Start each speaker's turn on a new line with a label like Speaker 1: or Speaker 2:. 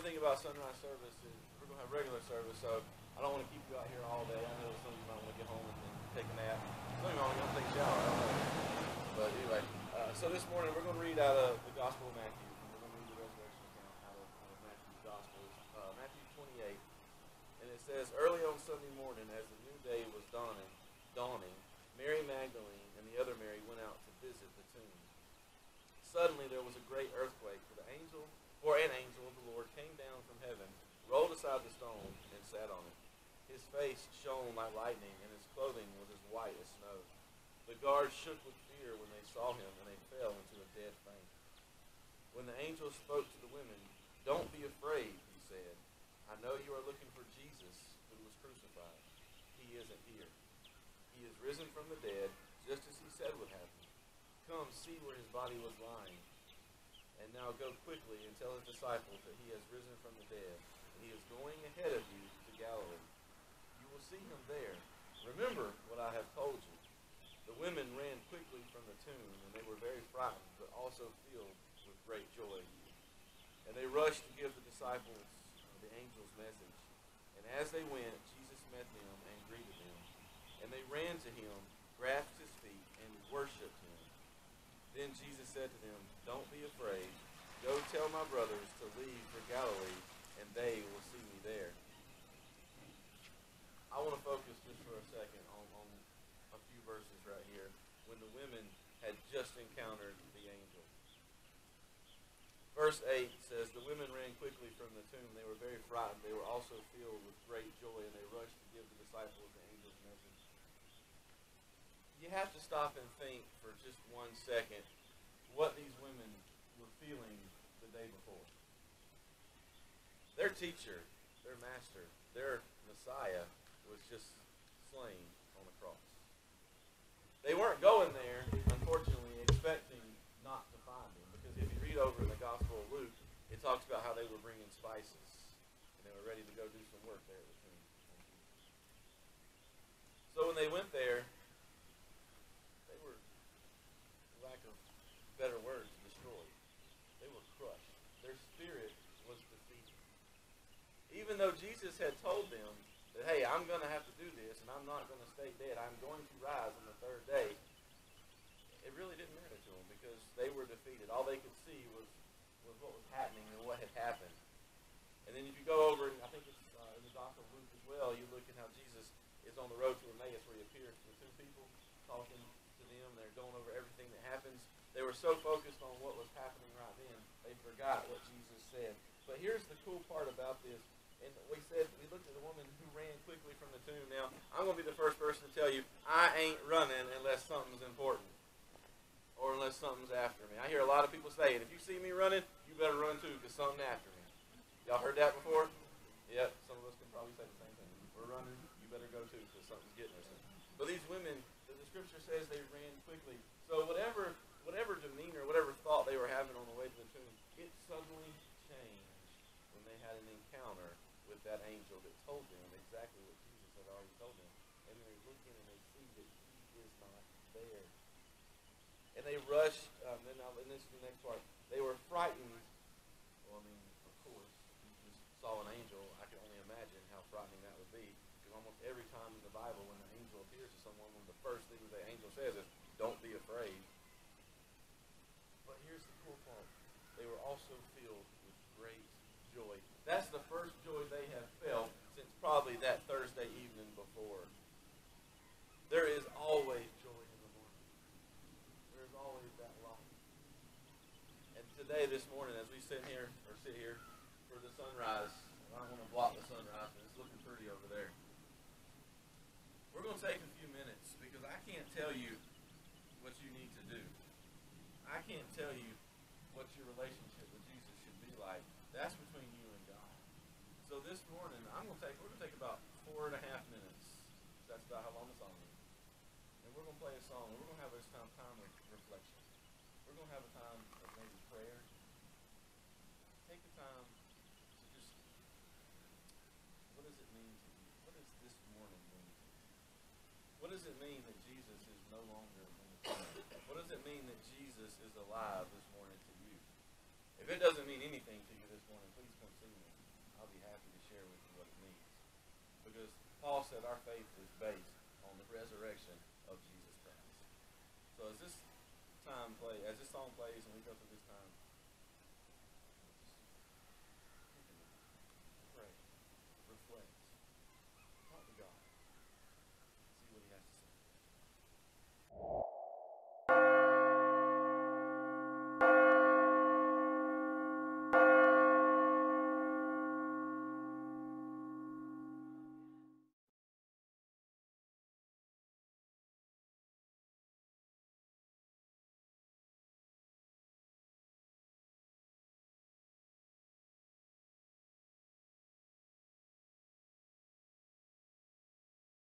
Speaker 1: one thing about sunrise service is we're going to have regular service, so I don't want to keep you out here all day. I know some of you might want to get home and take a nap. Some of you might want to take a shower. I don't know. But anyway, so this morning we're going to read out of the Gospel of Matthew. We're going to read the resurrection account out of Matthew's Gospel. Matthew 28. And it says, early on Sunday morning, as the new day was dawning, Mary Magdalene and the other Mary went out to visit the tomb. Suddenly there was a great earthquake, for an angel of the Lord came down from heaven, rolled aside the stone, and sat on it. His face shone like lightning, and his clothing was as white as snow. The guards shook with fear when they saw him, and they fell into a dead faint. When the angel spoke to the women, "Don't be afraid," he said. "I know you are looking for Jesus, who was crucified. He isn't here. He is risen from the dead, just as he said would happen. Come, see where his body was lying. And now go quickly and tell his disciples that he has risen from the dead, and he is going ahead of you to Galilee. You will see him there. Remember what I have told you." The women ran quickly from the tomb, and they were very frightened, but also filled with great joy. And they rushed to give the disciples the angel's message. And as they went, Jesus met them and greeted them. And they ran to him, grasped his feet, and worshipped him. Then Jesus said to them, "Don't be afraid. Go tell my brothers to leave for Galilee, and they will see me there." I want to focus just for a second on a few verses right here when the women had just encountered the angel. Verse 8 says, "The women ran quickly from the tomb. They were very frightened. They were also filled with great joy, and they rushed to give the disciples the angel's message." You have to stop and think for just 1 second what these women were feeling the day before. Their teacher, their master, their Messiah was just slain on the cross. They weren't going there, unfortunately, expecting not to find him. Because if you read over in the Gospel of Luke, it talks about how they were bringing spices. And they were ready to go do some work there at the tomb. So when they went there, they were, for lack of better words, destroyed. They were crushed. Their spirit was defeated. Even though Jesus had told them that, hey, I'm going to have to do this, and I'm not going to stay dead. I'm going to rise on the third day. It really didn't matter to them because they were defeated. All they could see was what was happening and what had happened. And then if you go over, and I think it's in the Gospel of Luke as well, you look at how Jesus is on the road to Emmaus where he appears to the two people, talking to them. They're going over everything that happens. They were so focused on what was happening right then, they forgot what Jesus said. But here's the cool part about this. And we looked at the woman who ran quickly from the tomb. Now, I'm going to be the first person to tell you, I ain't running unless something's important. Or unless something's after me. I hear a lot of people say it. If you see me running, you better run too, because something's after me. Y'all heard that before? Yep, some of us can probably say the same thing. If we're running, you better go too, because something's getting us. But these women, the scripture says they ran quickly. So whatever demeanor, whatever thought they were having on the way to the tomb, it suddenly changed when they had an encounter with that angel that told them exactly what Jesus had already told them. And they're looking and they see that he is not there. And they rushed, and this is the next part, they were frightened. Well, I mean, of course, you just saw an angel. I can only imagine how frightening that would be. Because almost every time in the Bible when an angel appears to someone, one of the first things the angel says is, "Don't be afraid." But here's the cool part. They were also filled with great joy. That's the first joy they have felt since probably that Thursday evening before. There is always joy in the morning. There is always that light. And today, this morning, as we sit here for the sunrise, I don't want to block the sunrise, but it's looking pretty over there. We're going to take a few minutes because I can't tell you what you need to do. I can't tell you what your relationship with Jesus should be like. That's between you and God. So this morning, we're going to take about 4.5 minutes. That's about how long the song is. And we're going to play a song. And we're going to have this time of reflection. We're going to have a time of maybe prayer. Take the time to just, what does it mean to you? What does this morning mean to you? What does it mean that Jesus is no longer in the tomb? What does it mean that Jesus is alive this morning to you? If it doesn't mean anything to you this morning, please come see me. I'll be happy to share with you what it means. Because Paul said our faith is based on the resurrection of Jesus Christ. So as this song plays and we go through this time,